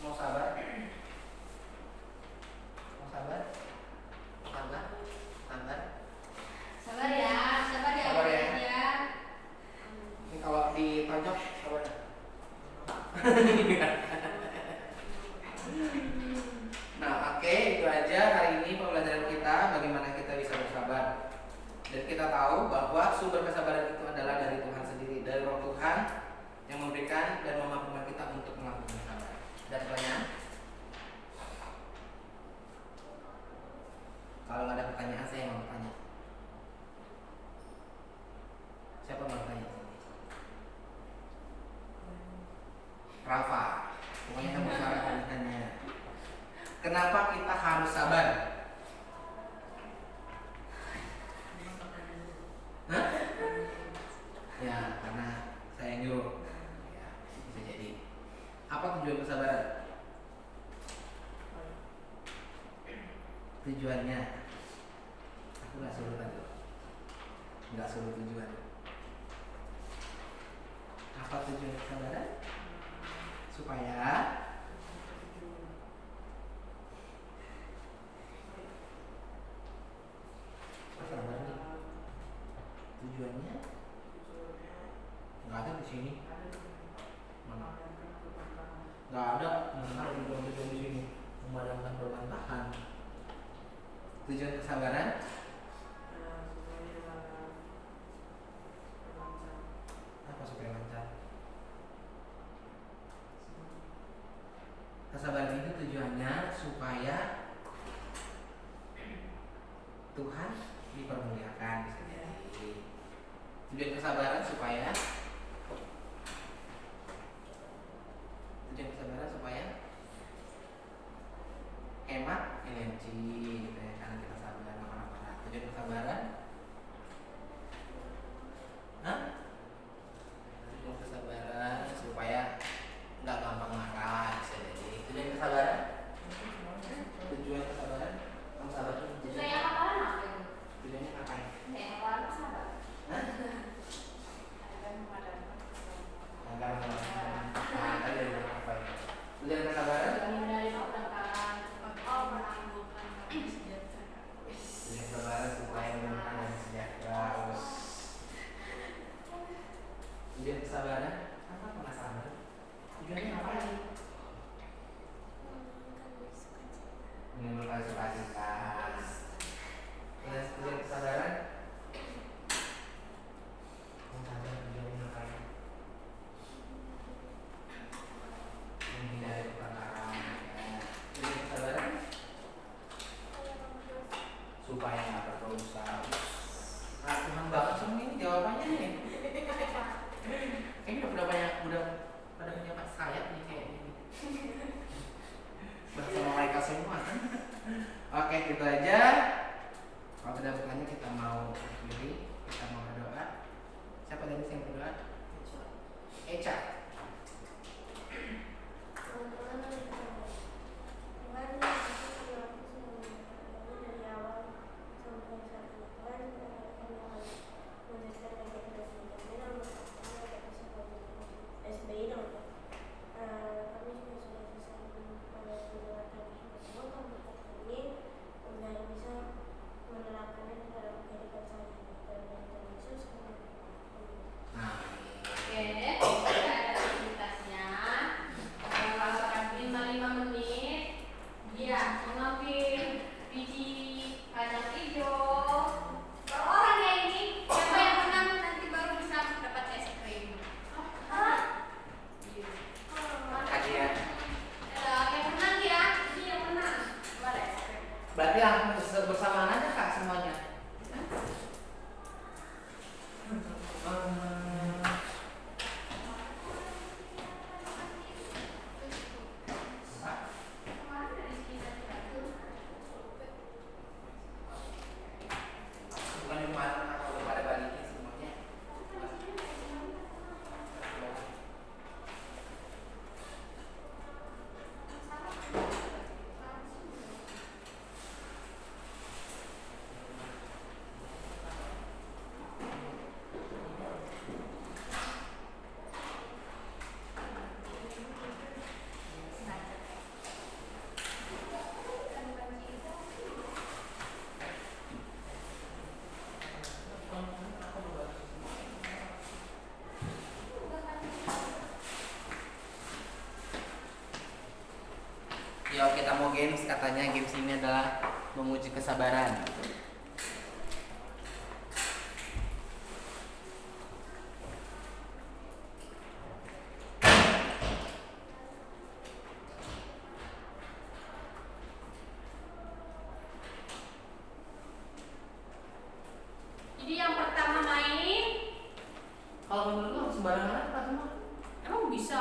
mau sabar? Mau sabar? Sabar ya. Sabar ya. Ini kalau ditonjok sabar. Nah, oke, itu aja hari ini pembelajaran kita bagaimana kita bisa bersabar. Dan kita tahu bahwa sumber kesabaran itu adalah dari Tuhan sendiri, dari Roh Tuhan yang memberikan dan memampukan kita untuk melakukan sabar. Dan pertanyaan? Kalau nggak ada pertanyaan, saya mau bertanya. Siapa mau bertanya? Rafa. Pokoknya kamu salah tanya. Kenapa kita harus sabar? Hah? Ya, karena saya nyuruh. Ya, bisa jadi. Apa tujuan kesabaran? Tujuannya aku nggak suruh tadi, nggak suruh tujuan. Apa tujuan kesabaran? Supaya sabar nih. Tujuannya nggak ada di sini. Mana? Nggak ada. Mana tujuan di sini? Memadamkan perbantahan. Tujuan kesabaran apa? Supaya lancar. Kesabaran itu tujuannya supaya Tuhan dipermuliakan, bisa jadi. Tujuan kesabaran supaya hemat energi, gitu ya, karena kita sabar marah-marah. Tujuan kesabaran, tujuan kesabaran supaya nggak gampang marah, bisa jadi. Tujuan kesabaran, kamu sabar tuh. Tujuannya kapalan apa itu? Tujuannya ngapain? Kapalan sabar. Agar tadi ada apa? Tujuan kesabaran? Menghindari langsung bersamaan aja kak semuanya. Bukan yang kemarin kakak udah pada balikin semuanya. Ya kita mau games, katanya games ini adalah menguji kesabaran. Jadi yang pertama main, Kalau menurut lo sembarangan aja Pak semua? emang bisa?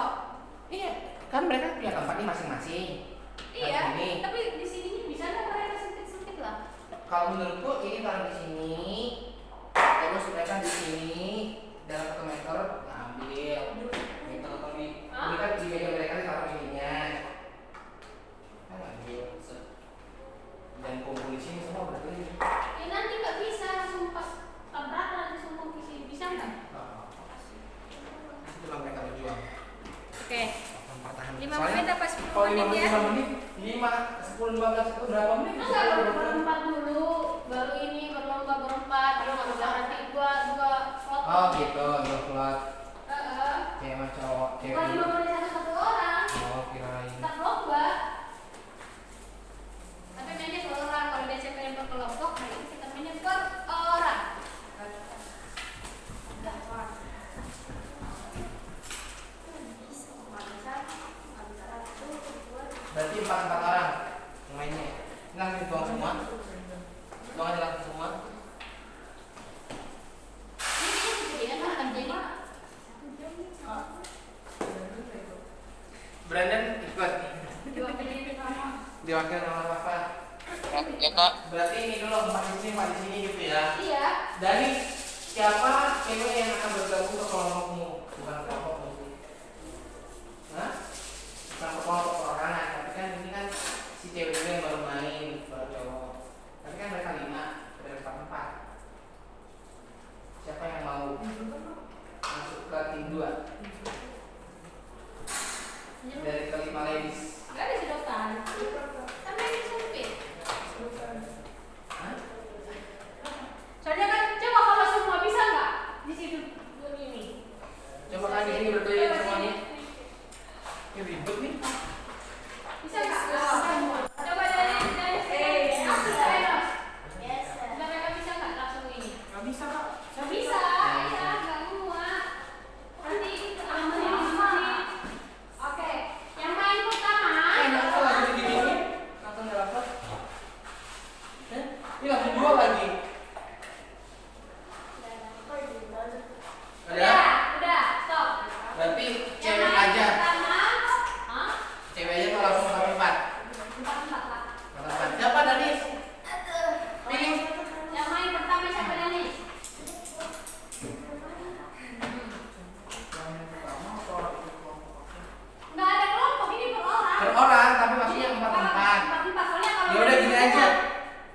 Iya, kan mereka punya tempatnya masing-masing. Iya, Ini. tapi di sini bisa nggak mereka sempit-sempit lah? Kalau menurutku ini taruh di sini, terus mereka di sini dalam 1 meter ambil. Gitu kalau ini kan di meja mereka ditaruh ininya. Kan ambil set. Dan kumpul di sini semua berarti. Ya nanti nggak bisa langsung pas tabrakan nanti semua bisa nggak? Itulah mereka berjuang. Oke. Mempertahankan. 5 Soalnya menit apa 10 kalau menit ya? 5 menit, 10-15 itu berapa menit? Masa berempat dulu, baru ini berlomba berempat, baru nanti dua slot. Oh gitu, 2 slot. Heeh. Cewek sama cowok, cewek. Bukan 5 menit satu orang. Oh kirain. Start lomba. Tapi mainnya per orang. Kalau biasa main berkelompok, hari ini kita mainnya per orang. Berarti 4 orang yang mainnya. Ini langsung tuang semua. Tuang aja langsung semua. Ini kemudian akan jadi Brandon ikut. diwakili sama. Diwakil sama Papa. Ya kak. Berarti ini dulu 4 di sini, 4 di sini gitu ya. Iya. Dari siapa cewek yang akan bergabung ke kelompokmu? Bukan kelompokmu sih. Hah? Bukan ke kelompok perorangan, tapi kan ini kan si cewek ini yang baru main, baru cowok. Tapi kan mereka 5 dari 4. Siapa yang mau masuk ke tim 2? Dari kelima ladies. Enggak ada sedotan. Tapi ini sempit. Hah? Soalnya kan coba kalau semua bisa nggak di situ ini. Coba kan di sini berkeliling semuanya. Ini ribet nih. Bisa nggak? Coba dari langsung ke Enos. Coba mereka bisa nggak langsung ini? Gak bisa kak. Nggak bisa. Iya, nggak muat. Nanti aman di sini. Oke, yang main pertama. Kenapa lagi diginiin? Langsung nggak dapet. Ini langsung 2 lagi. Udah, Ada? udah, stop. Berarti Yang cewek main aja. pertama. Hah? Cewek aja tuh langsung 4. 4 lah. 4. Siapa Danis? Pilih. Yang main pertama siapa nih? Nggak ada kelompok, ini per orang. Per orang, tapi maksudnya 4. Soalnya kalau Ya udah gini aja.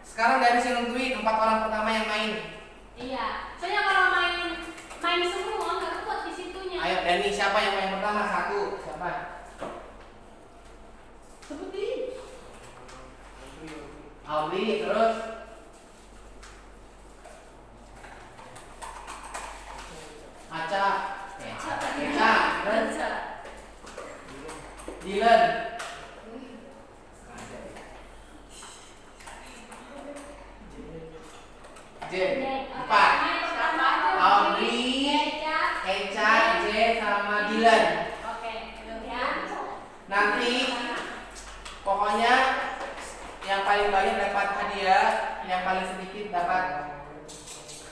Sekarang Danis yang nentuin 4 orang pertama yang main. Iya. Soalnya kalau main semua nggak kuat di situnya. Ayo Dani, siapa yang main pertama? 1. Siapa? Sebutin. Audi, terus Aca. Eca, terus Dylan. Jen. 4. Audi, Eca, Jen, sama Dylan. Oke. Ya. Nanti pokoknya Yang paling banyak dapat hadiah, yang paling sedikit dapat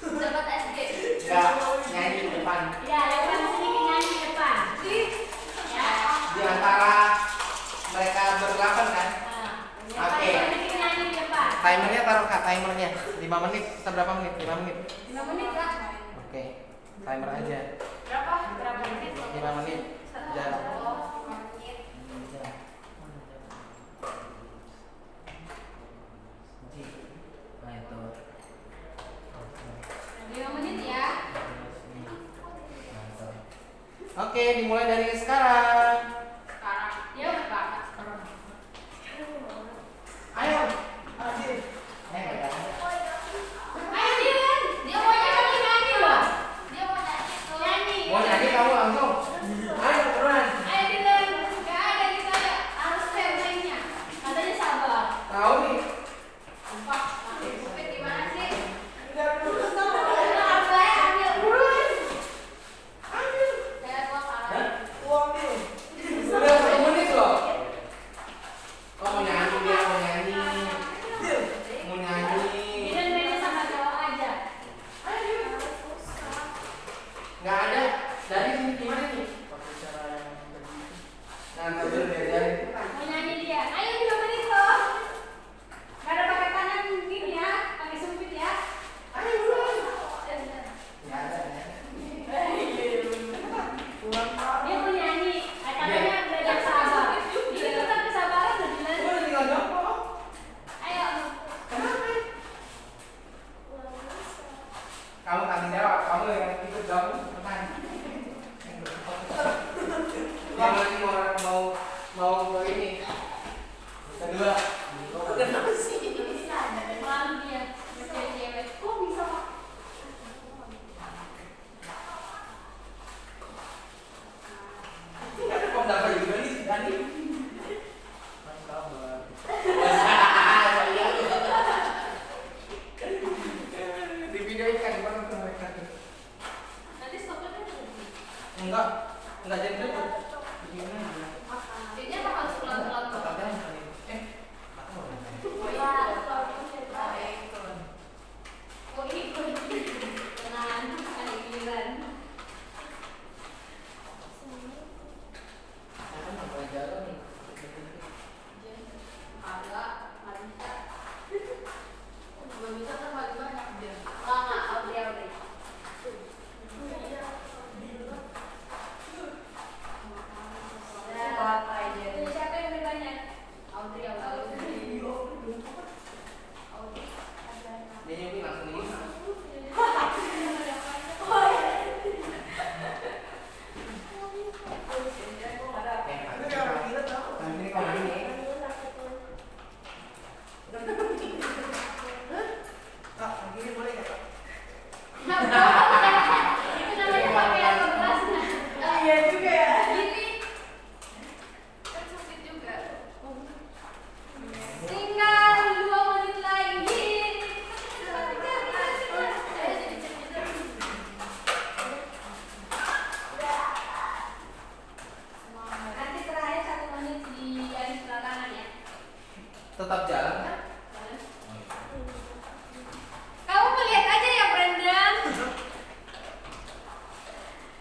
Dapat SD. enggak nyanyi di depan. Ya, yang paling sedikit nyanyi di depan. Ya. Di antara mereka berdelapan kan? Nah, yang Oke. paling sedikit nyanyi di depan. Timernya taruh Kak, timernya 5 menit atau berapa menit? 5 menit. 5 menit Kak. Oke. Timer aja. Berapa? Berapa menit? 5 menit. Ya. Oh, 5 menit. Nah, itu. 5 menit ya. Oke, dimulai dari sekarang. Sekarang. Ya udah Kak. Ayo. Adil. Ayo Dylan, dia mau nyanyi loh. Dia mau nyanyi. Mau nyanyi kamu langsung. Ayo, buruan. Ayo Dylan, nggak ada di saya. Harus fair mainnya. Katanya sabar. Tahu nih. Sumpah, Supit gimana sih? Udah, saya ambil buruan. Saya gua kalah. Udah 1 menit loh. Oh, mau nyanyi dia, mau nyanyi. Mau nyanyi. Dylan mainnya sama cowok aja. Nggak ada. Dari sini gimana nih? Pakai cara yang begitu. Nah, nggak boleh diajarin. Mau nyanyi dia. Ayo 2 menit loh. Nggak ada pakai tangan gini ya, pakai sumpit ya. Ayo, buruan. Nggak ada. Dia mau nyanyi. Katanya belajar sabar. Ini tetap kesabaran loh Dylan. Udah tinggal jongkok. Ayo. Kenapa? Kamu tanggung jawab, kamu yang ikut gabung teman. Yang lagi mau ini kedua. Malu dia. Cewek-cewek. Kok bisa Pak? Kok dapat juga nih si Dani? Kan sabar. Di video ini kan gimana tuh mereka tuh? Nanti stopnya kan Enggak jadi tuh. Gimana ya? Kayaknya apa harus pelan-pelan Pak? Katanya atau Oh ini tenang, ada giliran. Saya kan pelajaran nih. Agak, nggak bisa. Nggak bisa kan paling banyak dia. Nggak, Audrey. Jadi siapa yang lebih banyak? Audrey. Dia nyubi langsung ini. Nanti kalau ini. Kak, begini boleh nggak Kak? Itu namanya pakai apa gelasnya? Iya juga ya. Gini. Kan sumpit juga. Tinggal 2 menit lagi. Nanti terakhir 1 menit di garis belakangan ya. Tetap jalan kan? Kamu melihat aja ya Brandon.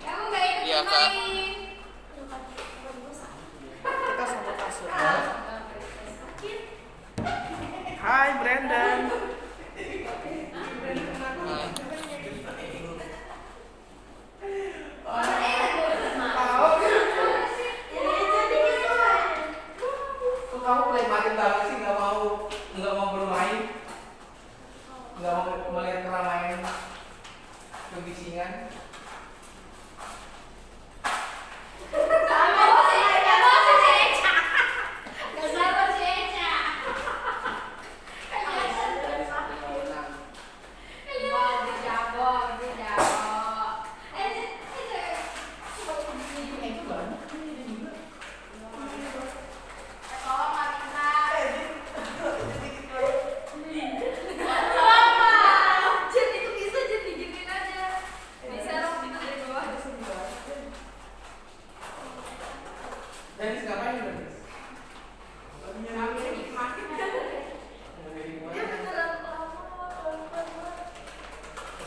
Kamu nggak ikut Iya, Kak. main. Kita sama kasur. Hai Brandon. Kok kamu nikmatin banget sih nggak mau bermain, nggak mau melihat keramaian kebisingan. Tolong Marisa.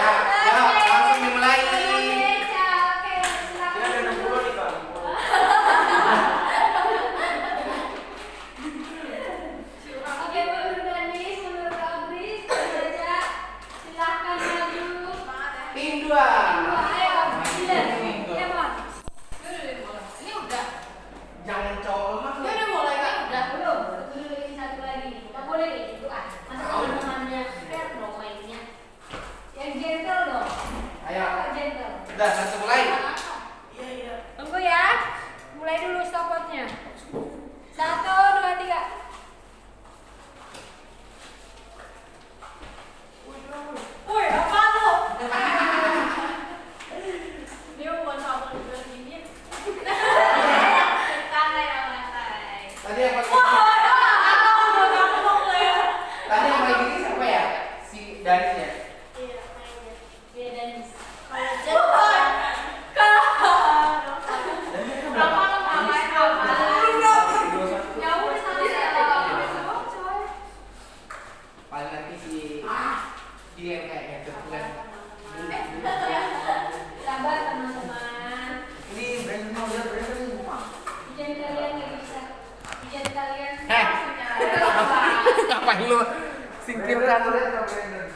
Ya, langsung dimulai. Dia ada 60 nih Kak. 60. Oke, menurut Danis, menurut Abris, saja silakan maju. Tim 2. Ayo, Dilan. Ya, Bang. Ini udah. Jangan cowok lemah. Ini udah mulai kan? Udah. Belum, dulu ini satu lagi. Nggak boleh kayak gitu ah. Masa teman-temannya fair dong mainnya. Yang gentle dong. Ayo. Apa gentle? Udah, langsung mulai. Iya iya. Tunggu ya. Mulai dulu stopwatchnya. 1, 2, 3. Woi, apa lu? Dia bukan sama dengan ini. Karena ya. Danis ya. Iya, kayaknya. Dia Danis. Kalau Jen Rafa lo ngapain Rafa? Ya udah sama saya. Paling nanti si dia yang kayaknya terpulang. Sabar teman-teman. Ini Brandon mau lihat Brandon. Ujian kalian nggak bisa. Ujian kalian Heh. maksudnya. Ngapain lu singkirkan? Brandon, lihat Brandon.